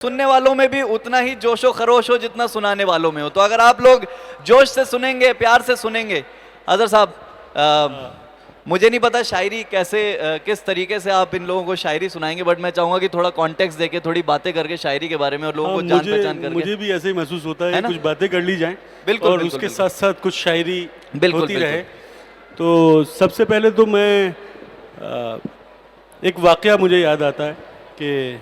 सुनने वालों में भी उतना ही जोशो खरोश हो जितना सुनाने वालों में हो। तो अगर आप लोग जोश से सुनेंगे, प्यार से सुनेंगे। अजहर साहब, मुझे नहीं पता शायरी कैसे किस तरीके से आप इन लोगों को शायरी सुनाएंगे, बट मैं चाहूंगा कि थोड़ा कॉन्टेक्स्ट देके, थोड़ी बातें करके शायरी के बारे में और लोगों को जान पहचान करके। मुझे भी ऐसे ही महसूस होता है, है ना? कुछ बातें कर ली जाएं बिल्कुल, और बिल्कुल, उसके बिल्कुल। साथ साथ कुछ शायरी बिल्कुल, होती बिल्कुल। रहे। तो सबसे पहले तो मैं एक वाकया मुझे याद आता है कि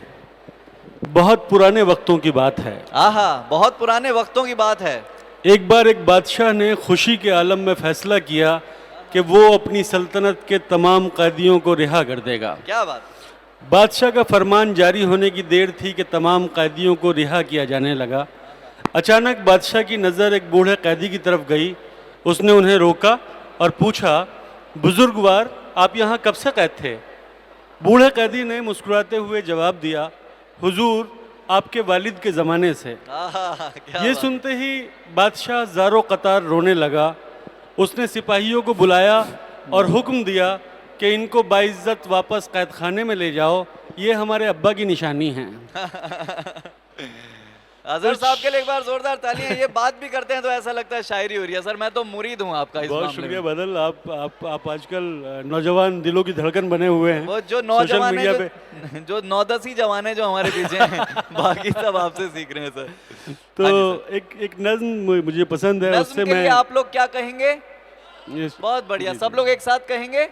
बहुत पुराने वक्तों की बात है। आहा, बहुत पुराने वक्तों की बात है। एक बार एक बादशाह ने खुशी के आलम में फैसला किया कि वो अपनी सल्तनत के तमाम कैदियों को रिहा कर देगा। क्या बात। बादशाह का फरमान जारी होने की देर थी कि तमाम कैदियों को रिहा किया जाने लगा। अचानक बादशाह की नज़र एक बूढ़े कैदी की तरफ गई। उसने उन्हें रोका और पूछा, बुजुर्गवार, आप यहाँ कब से कैद थे? बूढ़े कैदी ने मुस्कुराते हुए जवाब दिया, हुजूर, आपके वालिद के ज़माने से। आहा, क्या ये बात। सुनते ही बादशाह ज़ारो कतार रोने लगा। उसने सिपाहियों को बुलाया और हुक्म दिया कि इनको बाइज्जत वापस कैद खाने में ले जाओ, ये हमारे अब्बा की निशानी है। अजहर साहब के लिए एक बार जोरदार तालियां। ये बात भी करते हैं तो ऐसा लगता है शायरी हो रही है। सर, मैं तो मुरीद हूँ आपका इस बहुत मामले शुक्रिया में। बदल, आप आजकल नौजवान दिलों की धड़कन बने हुए हैं। वो जो सोशल नौजवान मीडिया है, पे। जो 9-10 ही जवान है जो हमारे पीछे हैं, बाकी सब आपसे सीख रहे हैं सर। तो हाँ जी सर। एक नज्म मुझे पसंद है, नज्म उससे के लिए मैं आप लोग क्या कहेंगे? बहुत बढ़िया, जी, सब लोग एक साथ कहेंगे।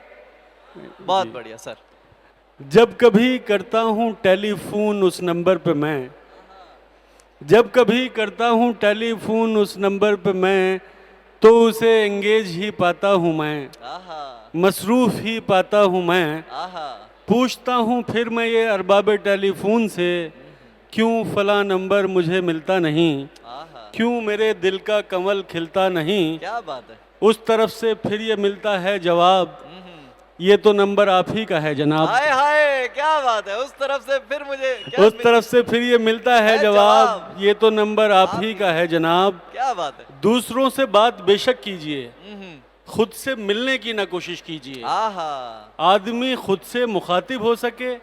बहुत बढ़िया सर। जब कभी करता हूँ टेलीफोन उस नंबर पे मैं, जब कभी करता हूँ टेलीफोन उस नंबर पे मैं, तो उसे एंगेज ही पाता हूँ मैं, आहा, मसरूफ़ ही पाता हूँ मैं। आहा। पूछता हूँ फिर मैं ये अरबाबे टेलीफोन से, क्यों फला नंबर मुझे मिलता नहीं, आहा, क्यों मेरे दिल का कमल खिलता नहीं। क्या बात है। उस तरफ से फिर ये मिलता है जवाब, ये तो नंबर आप ही का है जनाब। हाय हाय, क्या बात है। उस तरफ से फिर मुझे क्या उस तरफ से फिर ये मिलता है है जवाब, जवाब। ये तो नंबर आप ही का है जनाब। क्या बात है। दूसरों से बात बेशक कीजिए, खुद से मिलने की ना कोशिश कीजिए। आहा, आदमी खुद से मुखातिब हो सके,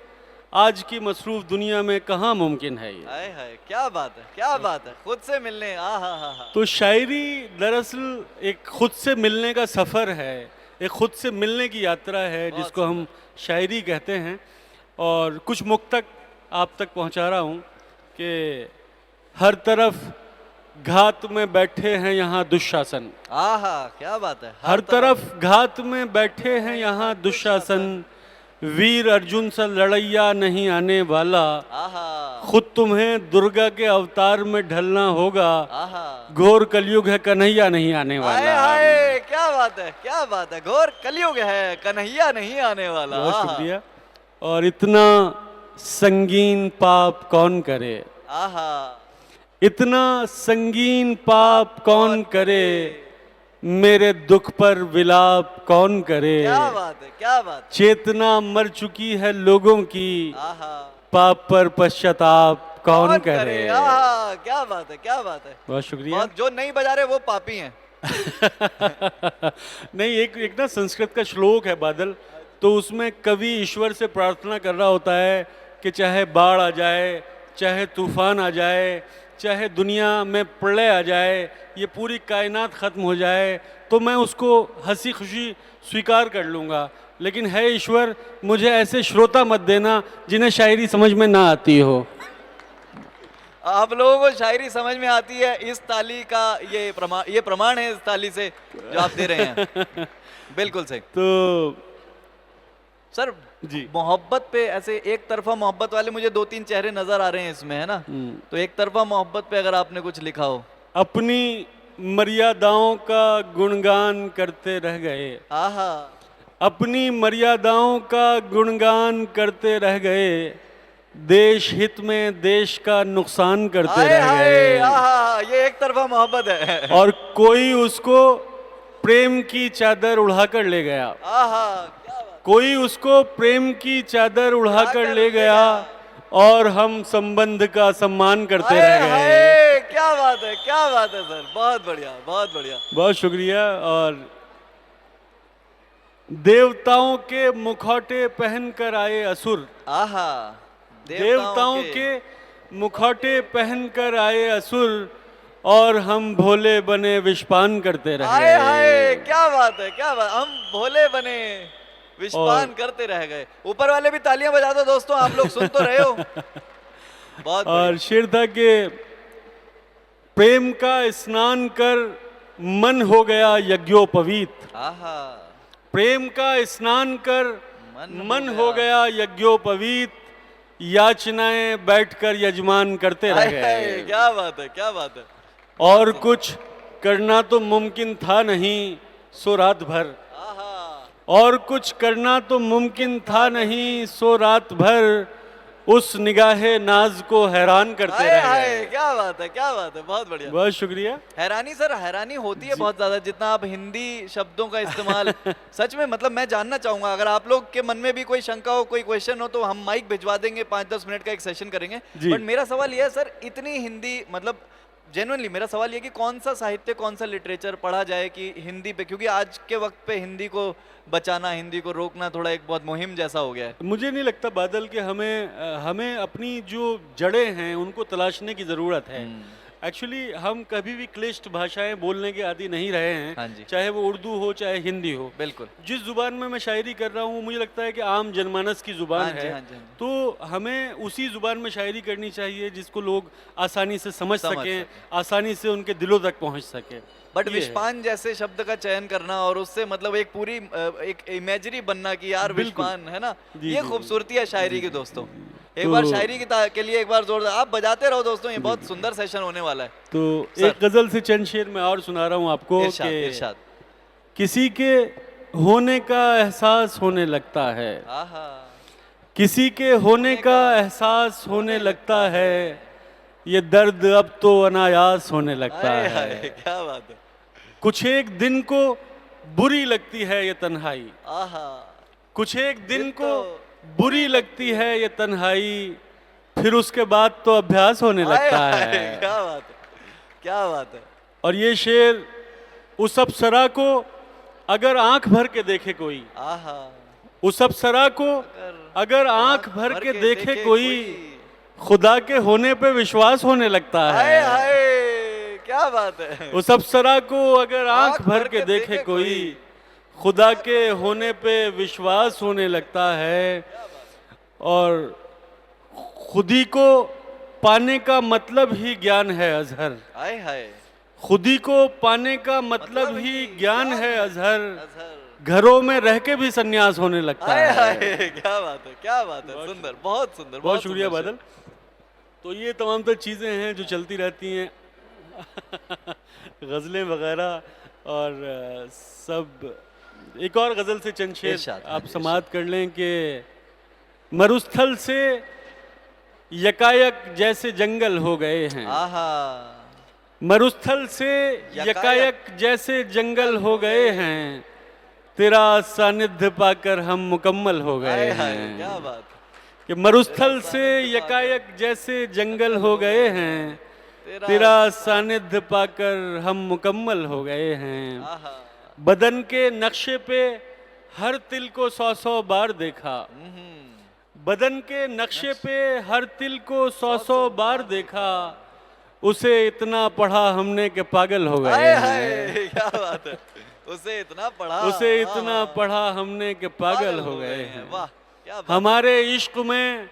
आज की मसरूफ दुनिया में कहाँ मुमकिन है ये। हाय हाय, क्या बात है, क्या बात है। खुद से मिलने, आहा हा हा। तो शायरी दरअसल एक खुद से मिलने का सफ़र है, एक खुद से मिलने की यात्रा है, जिसको हम शायरी कहते हैं। और कुछ मुक्तक आप तक पहुंचा रहा हूं कि हर तरफ घात में बैठे हैं यहाँ दुशासन, आहा, क्या बात है। हर तरफ घात में बैठे हैं यहाँ दुशासन, वीर अर्जुन सा लड़ैया नहीं आने वाला, आहा, खुद तुम्हें दुर्गा के अवतार में ढलना होगा, आहा। घोर कलयुग है कन्हैया नहीं आने हाय वाला। हाय, क्या बात है, क्या बात है। घोर कलयुग है, कन्हैया नहीं आने वाला। बहुत आहा, शुक्रिया। और इतना संगीन पाप कौन करे, आहा, इतना संगीन पाप कौन करे, मेरे दुख पर विलाप कौन करे। क्या बात है, क्या बात चेतना मर चुकी है लोगों की, है। आहा, पाप पर पश्चाताप कौन करे। आहा, क्या बात है, क्या बात है। बहुत शुक्रिया। बहुत, जो नहीं बजा रहे वो पापी हैं। नहीं, एक ना संस्कृत का श्लोक है बादल, तो उसमें कवि ईश्वर से प्रार्थना कर रहा होता है कि चाहे बाढ़ आ जाए, चाहे तूफान आ जाए, चाहे दुनिया में प्रलय आ जाए, ये पूरी कायनात ख़त्म हो जाए, तो मैं उसको हंसी खुशी स्वीकार कर लूँगा, लेकिन है ईश्वर, मुझे ऐसे श्रोता मत देना जिन्हें शायरी समझ में ना आती हो। आप लोगों को शायरी समझ में आती है, इस ताली का ये प्रमाण है, इस ताली से जो आप दे रहे हैं। बिल्कुल सही। तो सर जी, मोहब्बत पे ऐसे एक तरफा मोहब्बत वाले मुझे 2-3 चेहरे नजर आ रहे हैं इसमें, है ना? तो एक तरफा मोहब्बत पे अगर आपने कुछ लिखा हो। अपनी मर्यादाओं का गुणगान करते रह गए, आहा, अपनी मर्यादाओं का गुणगान करते रह गए, देश हित में देश का नुकसान करते हाय रह हाय, गए। आहा, ये एक तरफा मोहब्बत है। और कोई उसको प्रेम की चादर उड़ाकर ले गया, आहा, क्या बात। कोई उसको प्रेम की चादर उड़ाकर ले गया, और हम संबंध का सम्मान करते हाय रह गए। हाय, क्या बात है, क्या बात है सर। बहुत बढ़िया, बहुत बढ़िया। बहुत शुक्रिया। और देवताओं के मुखौटे पहनकर आए असुर, आहा, देवताओं के मुखौटे पहनकर आए असुर और हम भोले बने विषपान करते रह हाय गए। हाय, क्या बात है, क्या बात, हम भोले बने विषपान करते रह गए। ऊपर वाले भी तालियां बजा दो दोस्तों, आप लोग सुन तो रहे हो। बहुत और शेर था कि प्रेम का स्नान कर मन हो गया यज्ञोपवीत। आहा, प्रेम का स्नान कर मन मन हो हो गया यज्ञोपवीत, याचनाएं बैठकर यजमान करते रह हाय हाय, गए। क्या बात है, क्या बात है। और कुछ करना तो मुमकिन था नहीं सो रात भर, आहा, और कुछ करना तो मुमकिन था नहीं सो रात भर, उस निगाहे नाज को हैरान करते हाय रह हाय, गए। क्या बात है, क्या बात है, बहुत बढ़िया। बहुत शुक्रिया। हैरानी सर, हैरानी होती है बहुत ज्यादा, जितना आप हिंदी शब्दों का इस्तेमाल सच में, मतलब मैं जानना चाहूंगा, अगर आप लोग के मन में भी कोई शंका हो, कोई क्वेश्चन हो, तो हम माइक भिजवा देंगे, 5-10 मिनट का एक सेशन करेंगे। जी। बट मेरा सवाल यह है सर, इतनी हिंदी, मतलब जेन्युइनली मेरा सवाल ये कि कौन सा साहित्य, कौन सा लिटरेचर पढ़ा जाए कि हिंदी पे, क्योंकि आज के वक्त पे हिंदी को बचाना, हिंदी को रोकना थोड़ा एक बहुत मुहिम जैसा हो गया है। मुझे नहीं लगता बादल कि हमें अपनी जो जड़ें हैं उनको तलाशने की ज़रूरत है। एक्चुअली हम कभी भी क्लिष्ट भाषाएं बोलने के आदी नहीं रहे हैं, हाँ जी। चाहे वो उर्दू हो चाहे हिंदी हो। बिल्कुल। जिस जुबान में मैं शायरी कर रहा हूँ मुझे लगता है कि आम जनमानस की जुबान हाँ जी, है, हाँ जी, हाँ जी। तो हमें उसी जुबान में शायरी करनी चाहिए जिसको लोग आसानी से समझ समझ सकें, सकें। आसानी से उनके दिलों तक पहुँच सके। बट ये है। विषपान जैसे शब्द का चयन करना और उससे मतलब एक पूरी एक इमेजरी बनना कि यार बिल्कुल। विषपान है ना, जी, ये जी, खूबसूरती है शायरी की दोस्तों। एक तो- बार शायरी के लिए एक बार जोरदार आप बजाते रहो दोस्तों, ये बहुत सुंदर सेशन होने वाला है। तो सर। एक गजल से चंद शेर मैं और सुना रहा हूँ आपको इरशाद, कि इरशाद। किसी के होने का एहसास होने लगता है, आहा, किसी के होने का एहसास होने लगता है, ये दर्द अब तो अनायास होने लगता हाय हाय, है। क्या बात है। कुछ एक दिन को बुरी लगती है ये तन्हाई, आहा, कुछ एक दिन दिन को तो बुरी लगती है ये तन्हाई, फिर उसके बाद तो अभ्यास होने हाय लगता हाय, है। क्या बात है, क्या बात है। और ये शेर उस अप्सरा को अगर आंख भर के देखे कोई, आहा, उस अप्सरा को अगर आंख भर के देखे कोई, खुदा के होने पे विश्वास होने लगता हाय है। हाय, क्या बात है। उस अप्सरा को अगर आंख भर के देखे कोई, खुदा के होने पे विश्वास होने लगता है। और खुदी को पाने का मतलब ही ज्ञान है अजहर, हाय हाय, खुदी को पाने का मतलब ही ज्ञान है अजहर, अजहर। घरों में रह के भी सन्यास होने लगता हाय है। हाय, क्या बात है, क्या बात है, सुंदर, बहुत सुंदर, बहुत शुक्रिया सुंदर बादल। तो ये तमाम तर चीज़ें हैं जो चलती रहती हैं गज़लें वगैरह और सब। एक और गज़ल से चंद शेर इरशाद, हाँ आप जी, समाअत कर लें कि मरुस्थल से यकायक जैसे जंगल हो गए हैं, आहा, मरुस्थल से यकायक जैसे जंगल हो गए हैं, तेरा सानिध्य पाकर हम मुकम्मल हो गए हाय हाय, हैं। क्या बात है। कि मरुस्थल से यकायक जैसे जंगल हो गए हैं, तेरा सानिध्य पाकर हम मुकम्मल हो गए हैं। आहा, बदन के नक्शे पे हर तिल को 100-100 बार देखा, बदन के नक्शे पे हर तिल को 100-100 बार देखा, उसे इतना पढ़ा हमने कि पागल हो गए हाय हैं। हाय, क्या बात है। उसे इतना पढ़ा, उसे इतना पढ़ा हमने कि पागल हो गए हैं। वाह, क्या बात। हमारे इश्क में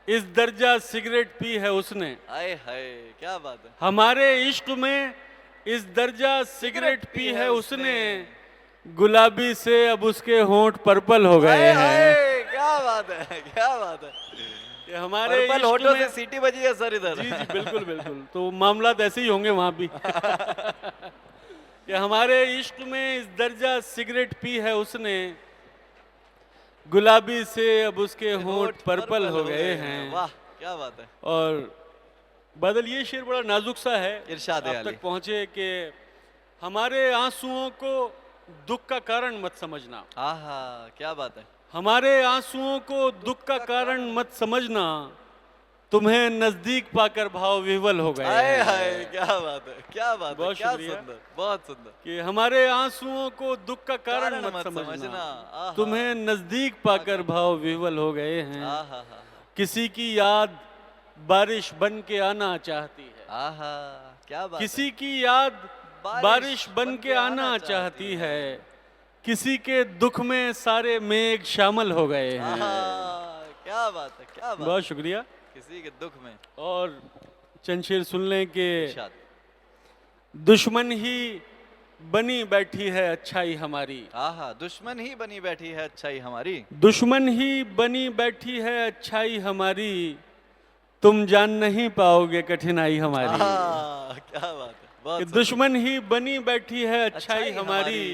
इस दर्जा सिगरेट पी है उसने, हाय हाय, क्या बात है। हमारे इश्क में इस दर्जा सिगरेट पी है उसने, गुलाबी से अब उसके होंठ पर्पल हो गए हाय हैं। हाय, क्या बात है, क्या बात है। ये हमारे पर्पल इश्क होठों में से सीटी बजी है सर इधर। जी जी बिल्कुल बिल्कुल, तो मामलात ऐसे ही होंगे वहां भी कि हमारे इश्क में इस दर्जा सिगरेट पी है उसने, गुलाबी से अब उसके होंठ पर्पल हो गए हैं। वाह, क्या बात है। और बादल ये शेर बड़ा नाजुक सा है, इरशाद आप अली। तक पहुंचे कि हमारे आंसुओं को दुख का कारण मत समझना, आहा, क्या बात है। हमारे आंसुओं को दुख का कारण मत समझना, तुम्हें नजदीक पाकर भाव विह्वल हो गए हाय हैं। हाय, क्या बात है, क्या बात है, बहुत क्या शुक्रिया। सुंदर, बहुत सुंदर। कि हमारे आंसुओं को दुख का कारण कारण मत मत समझना, समझना, आहा। तुम्हें नजदीक पाकर भाव विह्वल हो गए हैं। आहा, किसी की याद बारिश बन के आना चाहती है। आहा, क्या बात किसी की याद बारिश बन बन के आना चाहती है। किसी के दुख में सारे मेघ शामिल हो गए है। हैं। आहा, क्या बात है, क्या बात बहुत है। शुक्रिया। किसी के दुख में। और चंद शेर सुन लें कि इरशाद। दुश्मन ही बनी बैठी है अच्छाई हमारी। आहा, दुश्मन ही बनी बैठी है अच्छाई हमारी। दुश्मन ही बनी बैठी है अच्छाई हमारी। तुम जान नहीं पाओगे कठिनाई हमारी। आहा, क्या बात है, बहुत कि सुंदर। दुश्मन ही बनी बैठी है अच्छाई हमारी।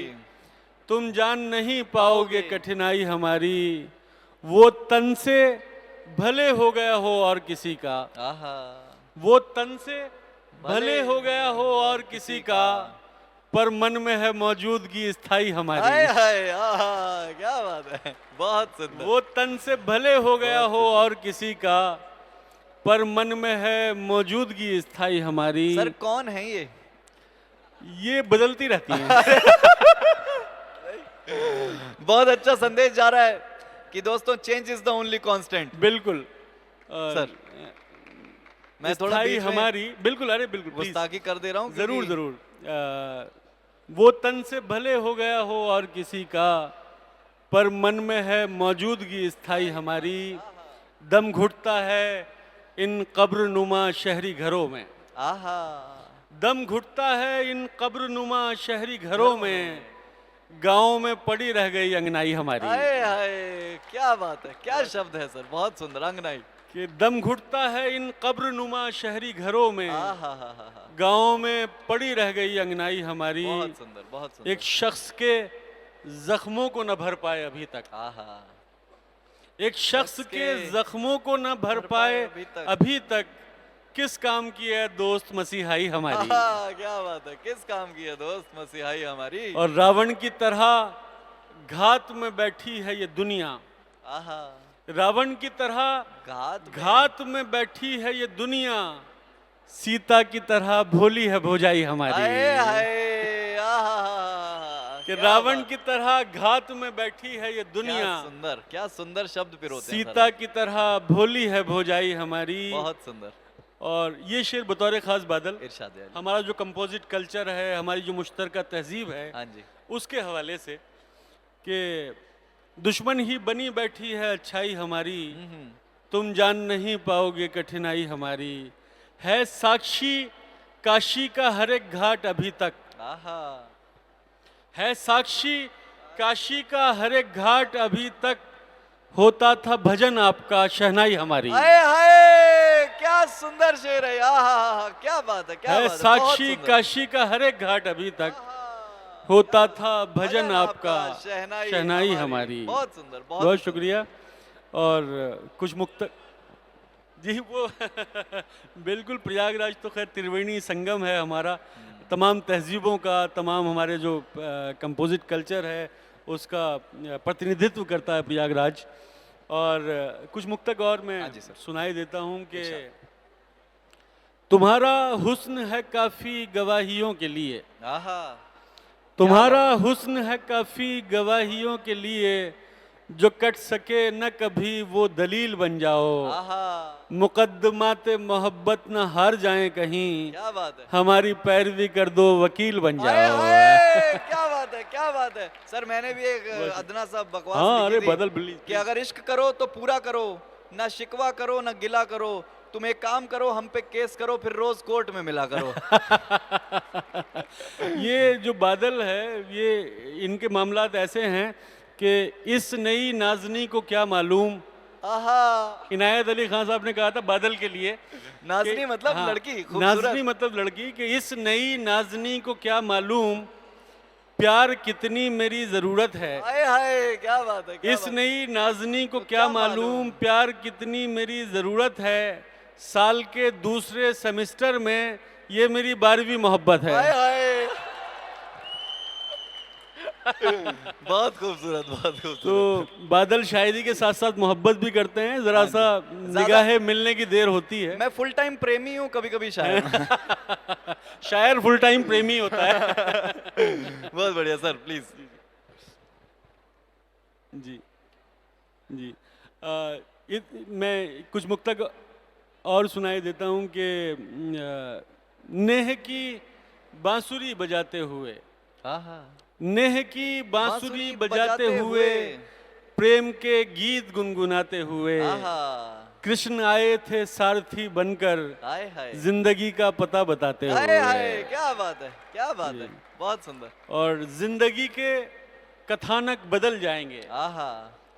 तुम जान नहीं पाओगे कठिनाई हमारी। वो तन से भले हो गया हो और किसी का। आहा, वो तन से भले हो गया हो और किसी का, पर मन में है मौजूदगी स्थाई हाय हमारी। हाय, आहा, क्या बात है, बहुत सुंदर। वो तन से भले हो गया हो और किसी का, पर मन में है मौजूदगी स्थाई हमारी। सर कौन है ये बदलती रहती है। बहुत अच्छा संदेश जा रहा है कि दोस्तों change is the only constant. बिल्कुल सर मैं थोड़ा स्थाई बीच में हमारी, बिल्कुल, अरे बिल्कुल, please। गुस्ताखी कर दे रहा हूँ जरूर क्योंकि- जरूर। वो तन से भले हो गया हो और किसी का, पर मन में है मौजूदगी स्थाई हमारी। दम घुटता है इन कब्र नुमा शहरी घरों में। आहा, दम घुटता है इन कब्र नुमा शहरी घरों में। गाँव में पड़ी रह गई अंगनाई हमारी। हाय हाय, क्या बात है, क्या शब्द है सर, बहुत सुंदर। अंगनाई। कि दम घुटता है इन कब्र नुमा शहरी घरों में। आहा, गाँव में पड़ी रह गई अंगनाई हमारी। बहुत सुंदर, बहुत सुंदर। एक शख्स के जख्मों को न भर पाए अभी तक। आहा, एक शख्स के जख्मों को न भर पाए अभी तक। किस काम की है दोस्त मसीहाई हमारी। आहा, क्या बात है, किस काम की है दोस्त मसीहाई हमारी। और रावण की तरह घात में बैठी है ये दुनिया। आहा, रावण की तरह घात में बैठी है ये दुनिया। सीता की तरह भोली है भोजाई हमारी। हाय हाय, आहा, कि क्या रावण बात। की तरह घात में बैठी है ये दुनिया। क्या सुंदर शब्द पिरोते हैं सीता की तरह भोली है भोजाई हमारी। बहुत सुंदर। और ये शेर बतौर खास बादल, इरशाद है। हमारा जो कंपोजिट कल्चर है, हमारी जो मुश्तरका तहजीब है, हाँ जी। उसके हवाले से कि दुश्मन ही बनी बैठी है अच्छाई हमारी। तुम जान नहीं पाओगे कठिनाई हमारी। है साक्षी काशी का हर एक घाट अभी तक। आहा, है साक्षी काशी का हर एक घाट अभी तक। होता था भजन आपका शहनाई हमारी। हाय हाय, क्या सुंदर शेर है। आहा, क्या बात है, क्या है बात है, बहुत साक्षी सुंदर। काशी का हर एक घाट अभी तक। आहा, होता था भजन आपका शहनाई शहनाई हमारी। बहुत सुंदर, बहुत शुक्रिया। और कुछ मुक्त जी वो बिल्कुल, प्रयागराज तो खैर त्रिवेणी संगम है हमारा। तमाम तहजीबों का, तमाम हमारे जो कंपोजिट कल्चर है उसका प्रतिनिधित्व करता है प्रयागराज। और कुछ मुक्तक और मैं सुनाई देता हूँ कि तुम्हारा हुस्न है काफ़ी गवाहियों के लिए। आहा, तुम्हारा हुस्न है काफ़ी गवाहियों के लिए। जो कट सके न कभी वो दलील बन जाओ। आहा, मुकद्दमाते मोहब्बत न हार जाएं कहीं। क्या बात है। हमारी पैरवी कर दो वकील बन हाय जाओ। हाय, क्या बात है, क्या बात है। सर मैंने भी एक अदना सा बकवास हाँ, लिखी अरे थी बदल बिल्ली कि अगर इश्क करो तो पूरा करो, ना शिकवा करो ना गिला करो। तुम एक काम करो, हम पे केस करो, फिर रोज कोर्ट में मिला करो। ये जो बादल है, ये इनके मामलात ऐसे हैं कि इस नई नाजनी को क्या मालूम। आहा, इनायत अली खान साहब ने कहा था बादल के लिए, नाजनी मतलब हाँ, लड़की, खूबसूरत। नाजनी मतलब लड़की, कि इस नई नाजनी को क्या मालूम प्यार कितनी मेरी जरूरत है। हाय हाय, क्या बात है, क्या इस बात नई नाजनी को तो क्या मालूम प्यार कितनी मेरी जरूरत है। साल के दूसरे सेमेस्टर में ये मेरी 12वीं मोहब्बत है। हाय है। हाय, बहुत खूबसूरत, बहुत खूबसूरत। तो बादल शायरी के साथ साथ मोहब्बत भी करते हैं। जरा सा निगाहें मिलने की देर होती है। मैं फुल टाइम प्रेमी हूँ, कभी कभी शायर। शायर फुल टाइम प्रेमी होता है। बहुत बढ़िया सर, प्लीज। जी जी। मैं कुछ मुक्तक और सुनाई देता हूँ कि नेह की बांसुरी बजाते हुए, आहा, नेह की बांसुरी बजाते हुए, प्रेम के गीत गुनगुनाते हुए, आहा, कृष्ण आए थे सारथी बनकर, हाय हाय, जिंदगी का पता बताते हाय हाय, हुए। क्या बात है, क्या बात है, बहुत सुंदर, और जिंदगी के कथानक बदल जाएंगे, आहा,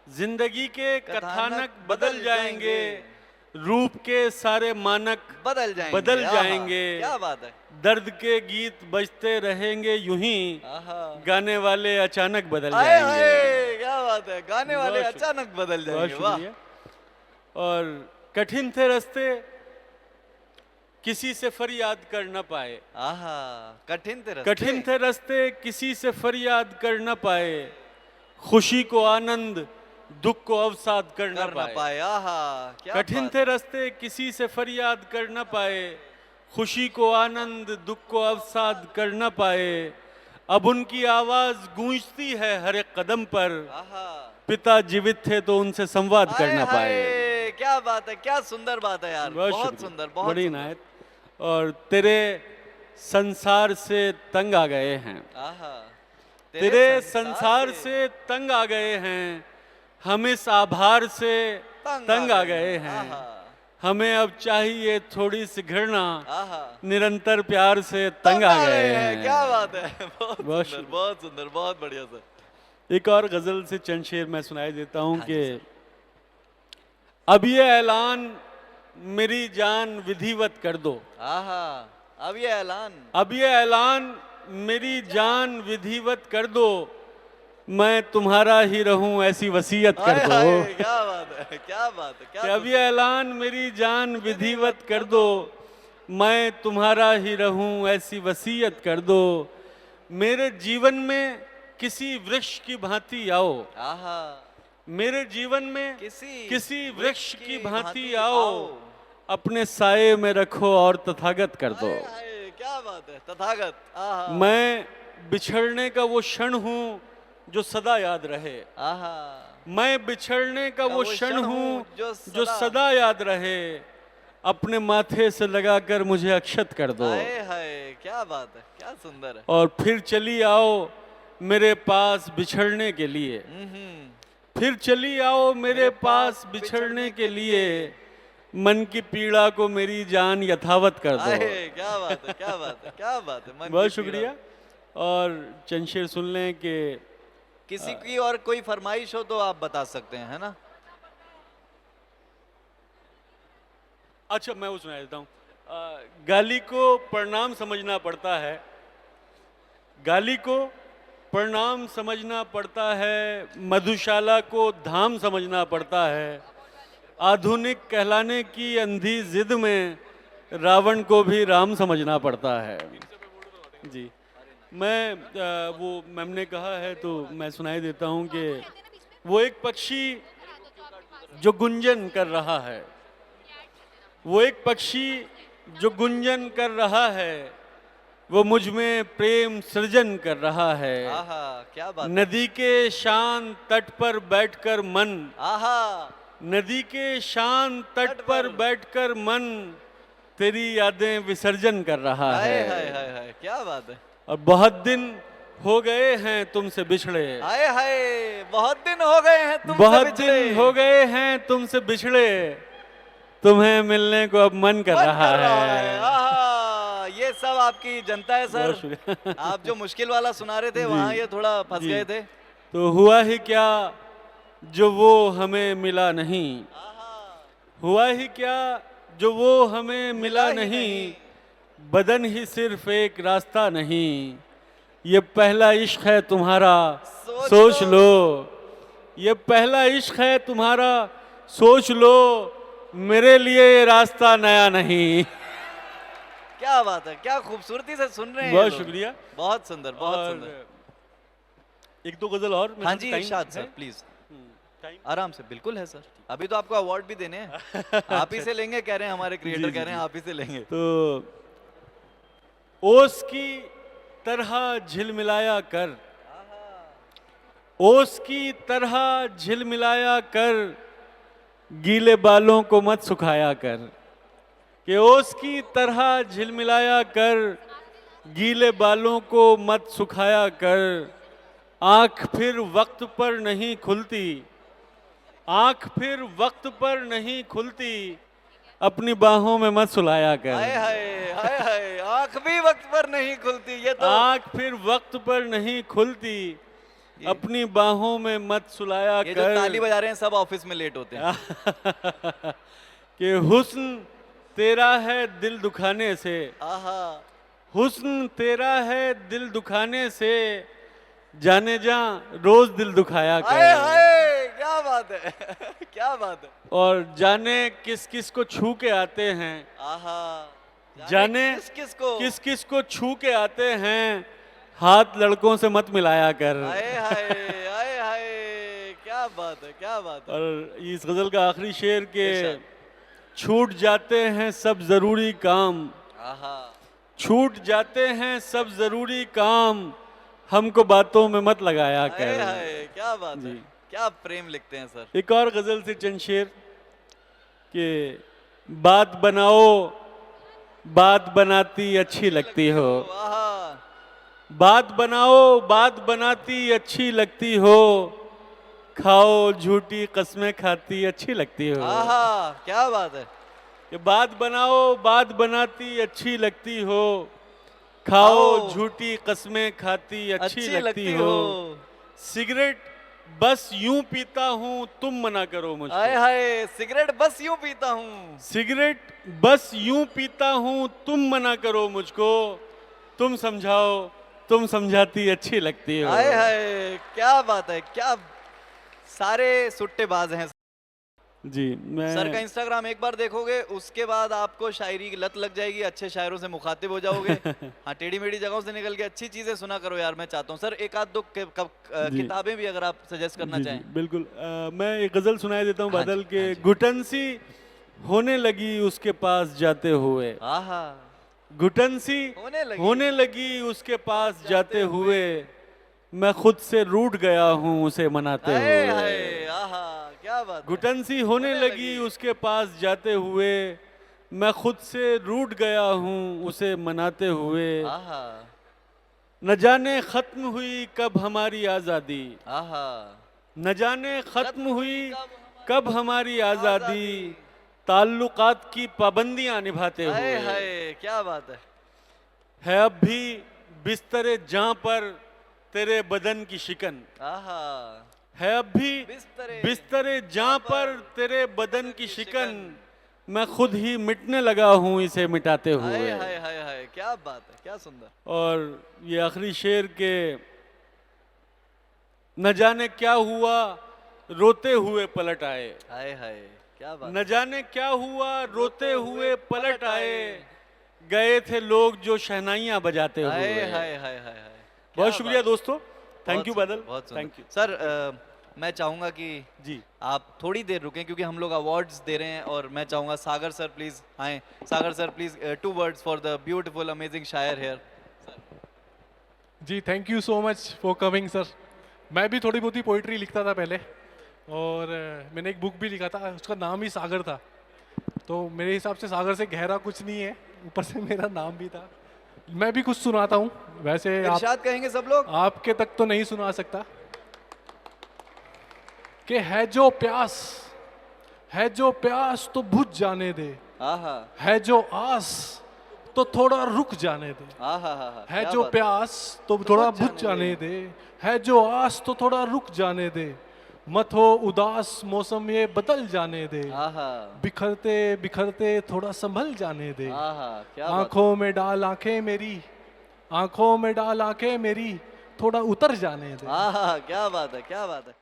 जिंदगी के कथानक बदल जाएंगे, जाएंगे, रूप के सारे मानक बदल आहा, जाएंगे, क्या बात है, दर्द के गीत बजते रहेंगे यूं ही, आहा, गाने वाले अचानक बदल हाय जाएंगे। हाय, क्या बात है, गाने वाले बहुत शुक्रिया। अचानक बदल बहुत जाएंगे, वाह, शुक्रिया। और कठिन थे रास्ते, किसी से फरियाद कर न पाए, आहा, कठिन थे रास्ते, कठिन थे रास्ते, किसी से फरियाद कर न पाए, खुशी को आनंद, दुख को अवसाद कर न कर ना पाए। पाए, आहा, क्या कठिन बात थे रास्ते, किसी से फरियाद कर न पाए, खुशी को आनंद, दुख को अवसाद कर न पाए। अब उनकी आवाज गूंजती है हर एक कदम पर, आहा, पिता जीवित थे तो उनसे संवाद कर हाय न पाए। हाय, क्या बात है, क्या सुंदर बात है यार, बहुत शुक्रिया। सुंदर, बहुत बड़ी सुंदर, इनायत। और तेरे संसार से तंग आ गए हैं, आहा, तेरे संसार से तंग आ गए हैं, हम इस आभार से तंग आ गए हैं, आहा, हमें अब चाहिए थोड़ी सी घृणा, आहा, निरंतर प्यार से तंग आ गए हैं। क्या बात है, बहुत बहुत सुंदर, बहुत सुंदर, बहुत बढ़िया सर, एक और गजल से चंद शेर मैं सुनाई देता हूं हाँ कि जी अब ये ऐलान मेरी जान विधिवत कर दो, आहा, अब ये ऐलान, अब ये ऐलान मेरी जान विधिवत कर दो, मैं तुम्हारा ही रहूं ऐसी वसीयत कर हाय दो। हाय, क्या बात है, क्या बात है, कि क्या अब ये ऐलान मेरी जान विधिवत कर दो, मैं तुम्हारा ही रहूं ऐसी वसीयत कर दो, मेरे जीवन में किसी वृक्ष की भांति आओ, आहा, मेरे जीवन में किसी किसी वृक्ष की भांति आओ, अपने साये में रखो और तथागत कर दो। हाय हाय, क्या बात है, तथागत, आहा, मैं बिछड़ने का वो क्षण हूँ जो सदा याद रहे, आहा, मैं बिछड़ने का वो क्षण हूँ जो जो सदा याद रहे, अपने माथे से लगाकर मुझे अक्षत कर दो, हाय हाय, क्या बात है, क्या सुंदर है, और फिर चली आओ मेरे पास बिछड़ने के लिए, फिर चली आओ मेरे पास बिछड़ने के लिए, मन की पीड़ा को मेरी जान यथावत कर दो। हाय, क्या बात है, क्या बात है, क्या बात है, मन बहुत की शुक्रिया। पीड़ा। और चंद शेर सुन लें कि किसी की और कोई फरमाइश हो तो आप बता सकते हैं, है ना? अच्छा मैं वो सुना देता हूँ। गाली को प्रणाम समझना पड़ता है, गाली को प्रणाम समझना पड़ता है, मधुशाला को धाम समझना पड़ता है, आधुनिक कहलाने की अंधी जिद में रावण को भी राम समझना पड़ता है। जी मैं वो मैम ने कहा है तो मैं सुनाई देता हूँ कि वो एक पक्षी जो गुंजन कर रहा है, वो एक पक्षी जो गुंजन कर रहा है, वो मुझ में प्रेम सृजन कर रहा है। आहा, क्या बात, नदी के शांत तट पर बैठकर मन, आहा, नदी के शांत तट पर बैठकर मन तेरी यादें विसर्जन कर रहा हाय है। हाय हाय हाय, क्या बात है, और बहुत दिन हो गए हैं तुमसे बिछड़े, हाय हाय, बहुत दिन हो गए हैं तुमसे बहुत बिछड़े, दिन हो गए हैं तुमसे बिछड़े, तुम्हें मिलने को अब मन कर मन रहा कर रहा है। आहा, ये सब आपकी जनता है बहुत सर। शुक्रिया। आप जो मुश्किल वाला सुना रहे थे जी, वहाँ ये थोड़ा फंस जी। गए थे। तो हुआ ही क्या जो वो हमें मिला नहीं, हुआ ही क्या जो वो हमें मिला नहीं, बदन ही सिर्फ एक रास्ता नहीं, ये पहला इश्क है तुम्हारा सोच लो, ये पहला इश्क है तुम्हारा सोच लो, मेरे लिए ये रास्ता नया नहीं। क्या बात है, क्या खूबसूरती से सुन रहे हैं बहुत ये लोग। शुक्रिया। बहुत सुंदर, बहुत और सुंदर। एक दो गजल और हाँ जी इरशाद सर, प्लीज टाइम आराम से, बिल्कुल है सर। अभी तो आपको अवार्ड भी देने हैं, आप ही से लेंगे कह रहे हैं, हमारे क्रिएटर जी, कह रहे हैं आप ही से लेंगे। तो ओस की तरह झिलमिलाया कर, ओस की तरह झिलमिलाया कर, गीले बालों को मत सुखाया कर, कि ओस की तरह झिलमिलाया कर, गीले बालों को मत सुखाया कर, आंख फिर वक्त पर नहीं खुलती, आंख फिर वक्त पर नहीं खुलती, अपनी बाहों में मत सुलाया कर। हाय हाय हाय हाय, आंख भी वक्त पर नहीं खुलती, ये तो आंख फिर वक्त पर नहीं खुलती, अपनी बाहों में मत सुलाया ये जो कर। ताली बजा रहे हैं सब ऑफिस में लेट होते हैं। कि हुस्न तेरा है दिल दुखाने से, आहा, हुस्न तेरा है दिल दुखाने से, जाने जा रोज दिल दुखाया हाय कर। हाय, क्या बात है। क्या बात है। और जाने किस किस को छू के आते हैं, आहा, जाने किस किस को छू के आते हैं, हाथ लड़कों से मत मिलाया कर। हाय हाय हाय हाय, क्या बात है, क्या बात है। और इस गजल का आखिरी शेर के इरशाद। छूट जाते हैं सब जरूरी काम, आहा, छूट जाते हैं सब जरूरी काम, हमको बातों में मत लगाया हाय कर। हाय, क्या बात है। जी। क्या प्रेम लिखते हैं सर। एक और गजल से चंद शेर कि बात बनाओ, बात बनाती अच्छी लगती हो, आहा, बात बनाओ, बात बनाती अच्छी लगती हो, खाओ झूठी कस्में खाती अच्छी लगती हो। आहा, क्या बात है। कि बात बनाओ, बात बनाती अच्छी लगती हो, खाओ खाओ, झूठी कस्में खाती अच्छी अच्छी लगती हो, सिगरेट बस यूं पीता हूं तुम मना करो मुझको। हाय हाय, सिगरेट बस यूं पीता हूँ। सिगरेट बस यूं पीता हूं तुम मना करो मुझको, तुम समझाओ, तुम समझाती अच्छी लगती हो। हाय हाय, क्या बात है। क्या सारे सुट्टेबाज हैं। जी मैं सर का इंस्टाग्राम एक बार देखोगे उसके बाद आपको शायरी की लत लग जाएगी, अच्छे शायरों से मुखातिब हो जाओगे। हाँ, टेढ़ी मेढ़ी जगहों से निकल के अच्छी चीजें सुना करो यार, मैं चाहता हूँ सर एक आध दो जी। किताबें भी अगर आप सजेस्ट करना जी, चाहें। बिल्कुल मैं एक गजल सुनाई देता हूँ हाँ बादल जी, के। हाँ जी। घुटन सी होने लगी उसके पास जाते हुए, आहा, घुटन सी होने लगी उसके पास जाते हुए, मैं खुद से रूठ गया हूँ उसे मनाते हाय हुए। हाय, आहा, क्या बात है। घुटन सी होने लगी उसके पास जाते हुए, मैं खुद से रूठ गया हूँ उसे मनाते हुए, आहा, न जाने खत्म हुई कब हमारी आज़ादी, आहा, न जाने खत्म हुई कब हमारी आज़ादी, ताल्लुकात की पाबंदियां निभाते हाय हुए, हाय, क्या बात है। अब भी बिस्तरे जहां पर तेरे बदन की शिकन, आहा, है अब भी बिस्तरे बिस्तरे जहां पर तेरे बदन की शिकन, मैं खुद ही मिटने लगा हूं इसे मिटाते हाय हुए। हाय हाय हाय, क्या बात है, क्या सुंदर। और ये आखिरी शेर के न जाने क्या हुआ रोते हुए पलट आए, हाय हाय, क्या बात। न जाने क्या हुआ रोते हुए पलट आए, गए थे लोग जो शहनाइयां बजाते हाय हुए। हाय हाय हाय हाय, बहुत शुक्रिया दोस्तों, थैंक बहुत यू सुंदर, बादल, बहुत सुंदर। थैंक यू सर मैं चाहूंगा कि जी। आप थोड़ी देर रुकें क्योंकि हम लोग अवार्ड्स दे रहे हैं और मैं चाहूंगा सागर सर प्लीज आए। Sagar sir please 2 words for the beautiful amazing शायर हियर। जी thank you so much for coming sir. मैं भी थोड़ी बहुत ही पोइट्री लिखता था पहले और मैंने एक बुक भी लिखा था, उसका नाम ही सागर था। तो मेरे हिसाब से सागर से गहरा कुछ नहीं है, ऊपर से मेरा नाम भी था। मैं भी कुछ सुनाता हूँ, वैसे आप, इरशाद कहेंगे सब लोग। आपके तक तो नहीं सुना सकता। कि है जो प्यास तो बुझ जाने दे, आहा, है जो आस तो थोड़ा रुक जाने दे, आहा, है क्या जो बात प्यास तो थोड़ा बुझ बुझ जाने जाने दे, है जो आस तो थोड़ा रुक जाने दे, मत हो उदास मौसम ये बदल जाने दे, आहा, बिखरते बिखरते थोड़ा संभल जाने दे, आहा, क्या बात। आंखों में डाल आंखें मेरी, आंखों में डाल आंखें मेरी, थोड़ा उतर जाने दे। आहा, क्या बात है, क्या बात है।